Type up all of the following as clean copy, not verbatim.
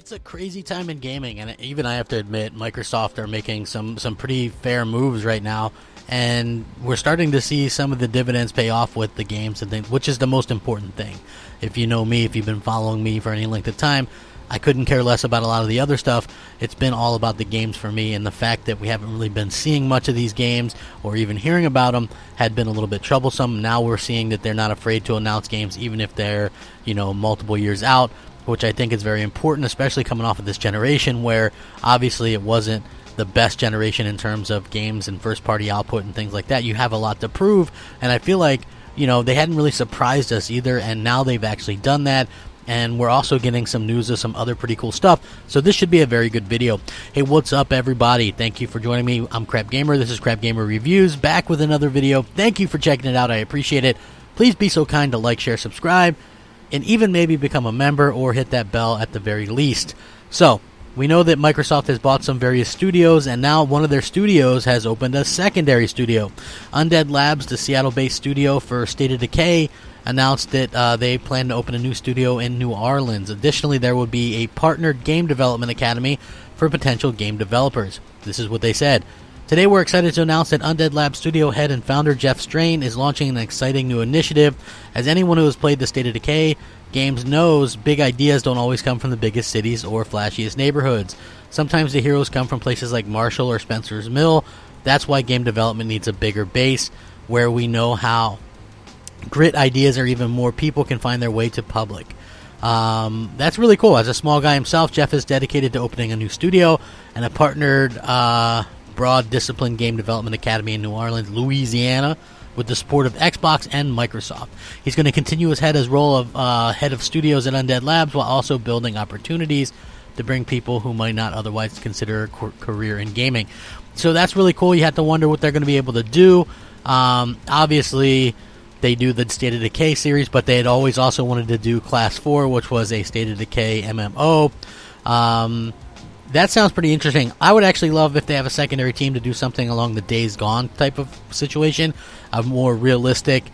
It's a crazy time in gaming, and even I have to admit, Microsoft are making some pretty fair moves right now, and we're starting to see some of the dividends pay off with the games and things, which is the most important thing. If you know me, if you've been following me for any length of time, I couldn't care less about a lot of the other stuff. It's been all about the games for me, and the fact that we haven't really been seeing much of these games or even hearing about them had been a little bit troublesome. Now we're seeing that they're not afraid to announce games even if they're, multiple years out, which I think is very important, especially coming off of this generation where obviously it wasn't the best generation in terms of games and first-party output and things like that. You have a lot to prove, and I feel like, they hadn't really surprised us either, and now they've actually done that. And we're also getting some news of some other pretty cool stuff. So this should be a very good video. Hey, what's up, everybody? Thank you for joining me. I'm Crapgamer. This is Crapgamer Reviews, back with another video. Thank you for checking it out. I appreciate it. Please be so kind to like, share, subscribe, and even maybe become a member or hit that bell at the very least. So, we know that Microsoft has bought some various studios, and now one of their studios has opened a secondary studio. Undead Labs, the Seattle-based studio for State of Decay, announced that they plan to open a new studio in New Orleans. Additionally, there will be a partnered game development academy for potential game developers. This is what they said. Today we're excited to announce that Undead Labs studio head and founder Jeff Strain is launching an exciting new initiative. As anyone who has played the State of Decay games knows, big ideas don't always come from the biggest cities or flashiest neighborhoods. Sometimes the heroes come from places like Marshall or Spencer's Mill. That's why game development needs a bigger base where we know how grit ideas or even more people can find their way to public. That's really cool. As a small guy himself, Jeff is dedicated to opening a new studio and a partnered broad discipline game development academy in New Orleans, Louisiana, with the support of Xbox and Microsoft. He's going to continue his role of head of studios at Undead Labs while also building opportunities to bring people who might not otherwise consider a career in gaming. So that's really cool. You have to wonder what they're going to be able to do. Obviously, they do the State of Decay series, but they had always also wanted to do Class 4, which was a State of Decay MMO. That sounds pretty interesting. I would actually love if they have a secondary team to do something along the Days Gone type of situation, a more realistic,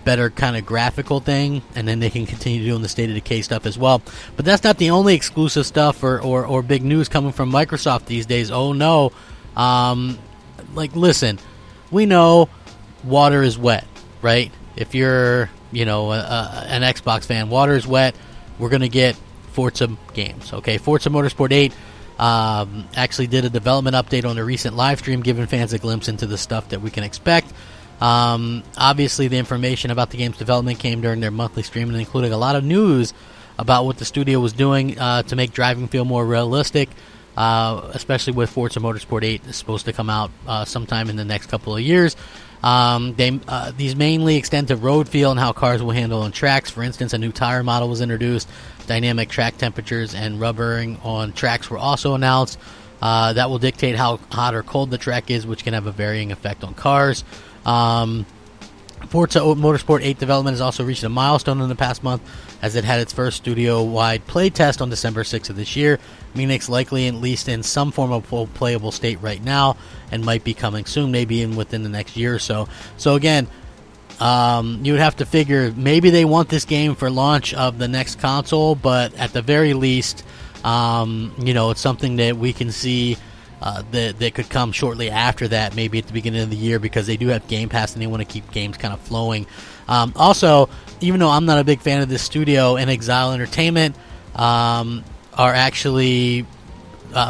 better kind of graphical thing, and then they can continue doing the State of Decay stuff as well. But that's not the only exclusive stuff or big news coming from Microsoft these days. Oh no. Listen, we know water is wet, right? If you're, an Xbox fan, water is wet. We're going to get Forza games, okay? Forza Motorsport 8 actually did a development update on a recent live stream, giving fans a glimpse into the stuff that we can expect. Obviously, the information about the game's development came during their monthly stream and including a lot of news about what the studio was doing to make driving feel more realistic, especially with Forza Motorsport 8 is supposed to come out sometime in the next couple of years. These mainly extend to road feel and how cars will handle on tracks. For instance, a new tire model was introduced. Dynamic track temperatures and rubbering on tracks were also announced. That will dictate how hot or cold the track is, which can have a varying effect on cars. Forza Motorsport 8 development has also reached a milestone in the past month as it had its first studio-wide playtest on December 6th of this year. Meaning it's likely at least in some form of playable state right now and might be coming soon, maybe within the next year or so. So again, you would have to figure maybe they want this game for launch of the next console, but at the very least, it's something that we can see that could come shortly after that, maybe at the beginning of the year, because they do have Game Pass and they want to keep games kind of flowing. Also, even though I'm not a big fan of this studio, and Exile Entertainment are actually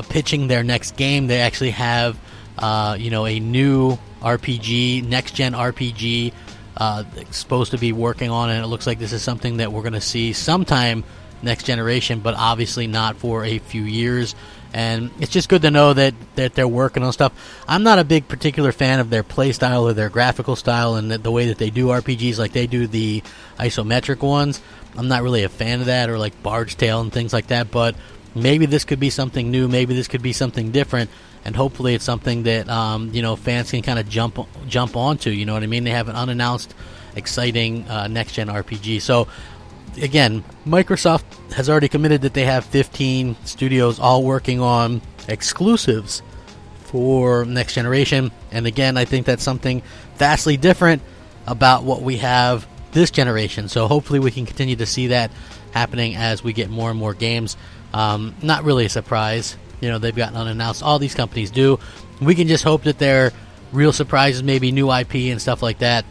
pitching their next game. They actually have a new RPG, next-gen RPG supposed to be working on, and it looks like this is something that we're going to see sometime next generation, but obviously not for a few years. And it's just good to know that they're working on stuff. I'm not a big particular fan of their play style or their graphical style and the way that they do RPGs, like they do the isometric ones. I'm not really a fan of that, or like Bard's Tale and things like that, but maybe this could be something new. Maybe this could be something different, and hopefully it's something that fans can kind of jump onto. You know what I mean? They have an unannounced, exciting next-gen RPG. So again, Microsoft has already committed that they have 15 studios all working on exclusives for next generation. And again, I think that's something vastly different about what we have this generation. So hopefully we can continue to see that happening as we get more and more games. Not really a surprise. You know, they've gotten unannounced. All these companies do. We can just hope that they're real surprises, maybe new IP and stuff like that.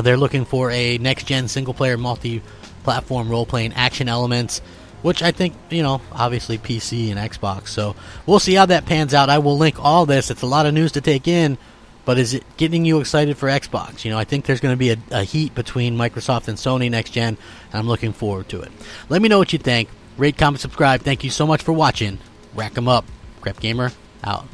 They're looking for a next-gen single-player multi-platform role-playing action elements, which I think, you know, obviously PC and Xbox. So we'll see how that pans out. I will link all this. It's a lot of news to take in, but is it getting you excited for Xbox? You know, I think there's going to be a heat between Microsoft and Sony next-gen, and I'm looking forward to it. Let me know what you think. Rate, comment, subscribe. Thank you so much for watching. Rack 'em up. Crapgamer, out.